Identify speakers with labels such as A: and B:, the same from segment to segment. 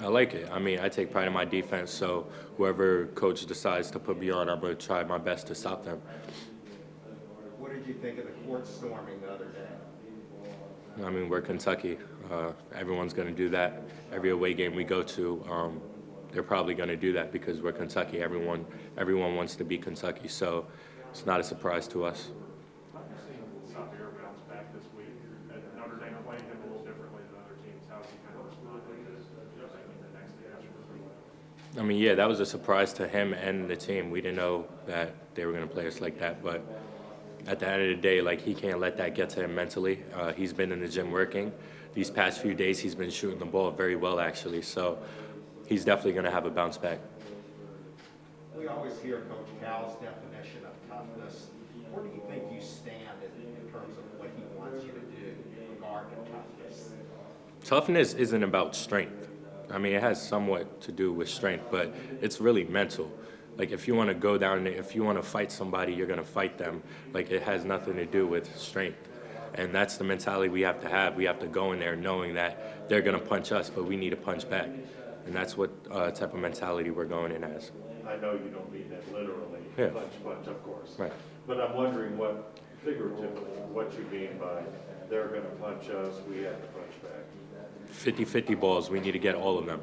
A: I like it. I mean, I take pride in my defense, so whoever coach decides to put me on, I'm going to try my best to stop them.
B: What did you think of the court storming the other day?
A: I mean, we're Kentucky. Everyone's going to do that. Every away game we go to, they're probably going to do that because we're Kentucky. Everyone wants to be Kentucky, so it's not a surprise to us.
C: How have you seen Xavier bounce back this week? Notre Dame played him a little differently than other teams. How's he kind of responding to the next day?
A: I mean, yeah, that was a surprise to him and the team. We didn't know that they were going to play us like that, but at the end of the day, like, he can't let that get to him mentally. He's been in the gym working. These past few days, he's been shooting the ball very well, actually. So he's definitely going to have a bounce back.
B: We always hear Coach Cal's definition of toughness. Where do you think you stand in terms of what he wants you to do in regard to toughness?
A: Toughness isn't about strength. I mean, it has somewhat to do with strength, but it's really mental. Like, if you want to go down there, if you want to fight somebody, you're going to fight them. Like, it has nothing to do with strength. And that's the mentality we have to have. We have to go in there knowing that they're going to punch us, but we need to punch back. And that's what type of mentality we're going in as.
D: I know you don't mean that literally,
A: Yeah.
D: punch, of course.
A: Right.
D: But I'm wondering what, figuratively, what you mean by they're going to punch us, we have to punch back.
A: 50-50 balls, we need to get all of them.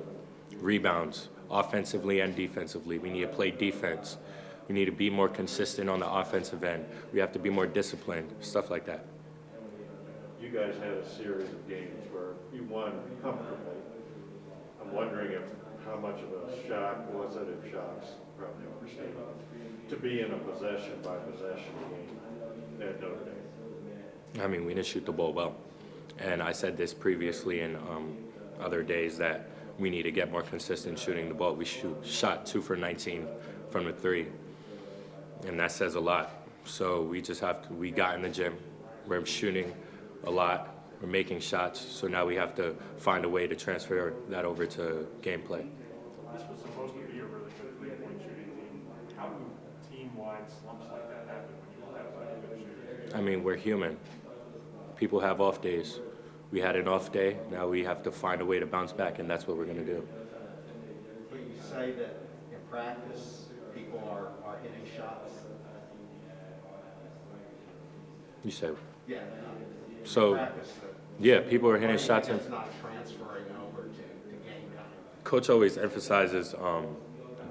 A: Rebounds, offensively and defensively. We need to play defense. We need to be more consistent on the offensive end. We have to be more disciplined, stuff like that.
D: You guys had a series of games where you won comfortably. I'm wondering how much of a shock was it, if shock's probably overstated, to be in a possession-by-possession game at Notre Dame.
A: I mean, we didn't shoot the ball well. And I said this previously in other days that we need to get more consistent shooting the ball. We shot 2 for 19 from the 3, and that says a lot. So we just have to, we got in the gym, we're shooting a lot, we're making shots, so now we have to find a way to transfer that over to gameplay.
C: This was supposed to be a really good three-point shooting team. How do team-wide slumps like that happen when you don't have a good shooter?
A: I mean, we're human. People have off days. We had an off day, now we have to find a way to bounce back, and that's what we're going to do.
B: But you say that in practice, people are hitting shots.
A: You said,
B: Yeah.
A: so,
B: Practice,
A: yeah, people are hitting shots.
B: It's not transferring over to game time.
A: Coach always emphasizes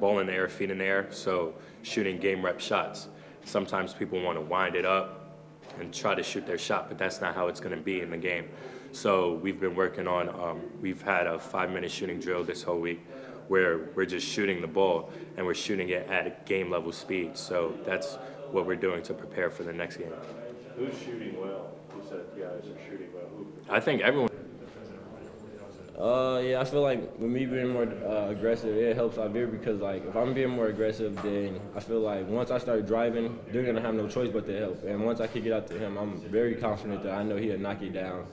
A: ball in the air, feet in the air, so shooting game rep shots. Sometimes people want to wind it up and try to shoot their shot, but that's not how it's going to be in the game. So we've been working on, we've had a 5-minute shooting drill this whole week where we're just shooting the ball and we're shooting it at a game level speed. So that's what we're doing to prepare for the next game.
D: Who's shooting well? You said guys are shooting well. Who?
A: I think everyone.
E: Yeah, I feel like with me being more aggressive, it helps Xavier because, like, if I'm being more aggressive, then I feel like once I start driving, they're going to have no choice but to help. And once I kick it out to him, I'm very confident that I know he'll knock it down.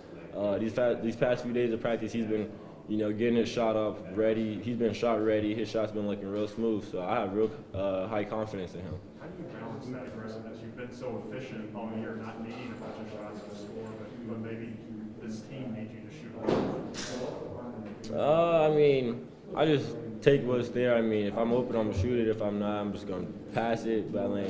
E: These past few days of practice, he's been, getting his shot up ready. He's been shot ready. His shot's been looking real smooth, so I have real high confidence in him.
C: How do you balance that aggressiveness? You've been so efficient all year, not needing a bunch of shots to score, but maybe this team needs you to shoot a lot.
E: I mean, I just take what's there. I mean, if I'm open, I'm gonna shoot it. If I'm not, I'm just gonna pass it. But I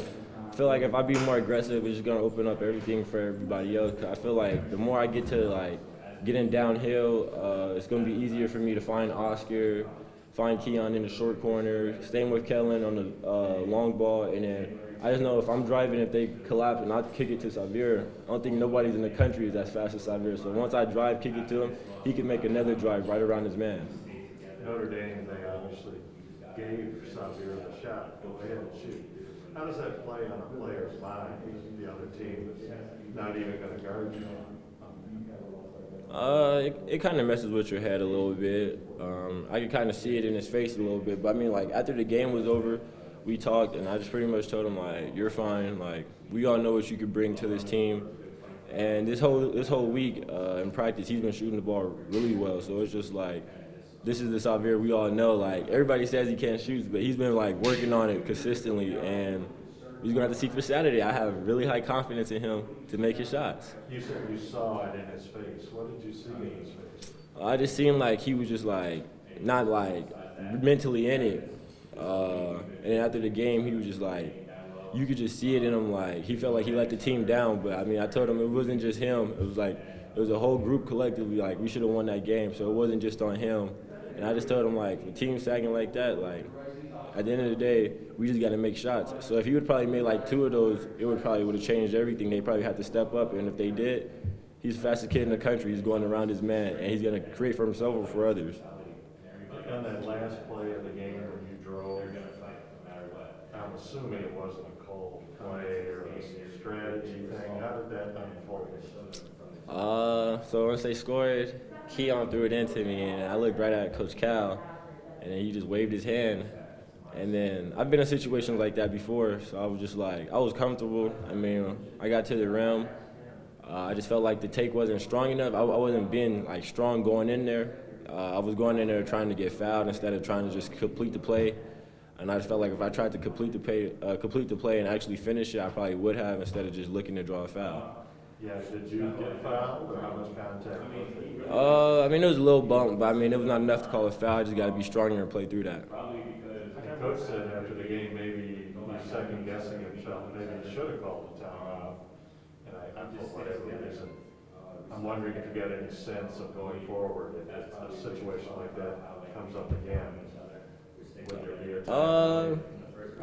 E: feel like if I be more aggressive, it's just gonna open up everything for everybody else. 'Cause I feel like the more I get to getting downhill, it's gonna be easier for me to find Oscar, find Keon in the short corner, same with Kellen on the long ball, and then I just know if I'm driving, if they collapse and I kick it to Xavier, I don't think nobody's in the country is as fast as Xavier. So once I drive, kick it to him, he can make another drive right around his man.
D: Notre Dame, they obviously gave Xavier the shot. Go ahead and shoot. How does that play on a player's mind? The other team is not even going to guard you.
E: It kind of messes with your head a little bit. I could kind of see it in his face a little bit. But I mean, after the game was over, we talked, and I just pretty much told him, you're fine. We all know what you could bring to this team. And this whole week in practice, he's been shooting the ball really well. So it's just this is the Xavier we all know. Everybody says he can't shoot, but he's been working on it consistently. And he's gonna have to see for Saturday. I have really high confidence in him to make his shots.
D: You said you saw it in his face. What did you see in his face?
E: I just seen he was just not like mentally in it. And then after the game, he was just like, you could just see it in him. Like he felt like he let the team down. But I mean, I told him it wasn't just him. It was like it was a whole group collectively. Like we should have won that game. So it wasn't just on him. And I just told him like, the team sagging like that, like at the end of the day, we just got to make shots. So if he would probably made like 2 of those, it would have changed everything. They probably had to step up. And if they did, he's the fastest kid in the country. He's going around his man, and he's going to create for himself or for others.
D: On that last play of the game when you drove, I'm assuming it wasn't a cold play or a strategy thing. How did that unfold?
E: So once they scored, Keon threw it into me, and I looked right at Coach Cal, and then he just waved his hand. And then I've been in situations like that before, so I was just like, I was comfortable. I mean, I got to the rim. I just felt like the take wasn't strong enough. I wasn't being like strong going in there. I was going in there trying to get fouled instead of trying to just complete the play. And I just felt like if I tried to complete the play and actually finish it, I probably would have instead of just looking to draw a foul.
D: Yeah, did you get fouled or how much contact was it?
E: I mean, it was a little bump, but I mean, it was not enough to call a foul. I just got to be stronger and play through that.
D: Coach said after the game maybe he's second guessing himself, maybe he should have called the timeout. And for whatever reason, I'm wondering if you got any sense of going forward if a situation like that comes up again. Would there be a timeout?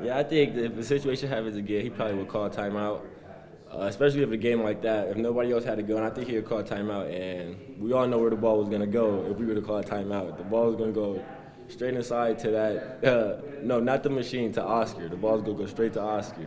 E: Yeah, I think that if the situation happens again, he probably would call a timeout. Especially if a game like that, if nobody else had to go, and I think he would call a timeout. And we all know where the ball was going to go if we were to call a timeout. The ball was going to go straight inside to that, no, not the machine, to Oscar. The ball's going to go straight to Oscar.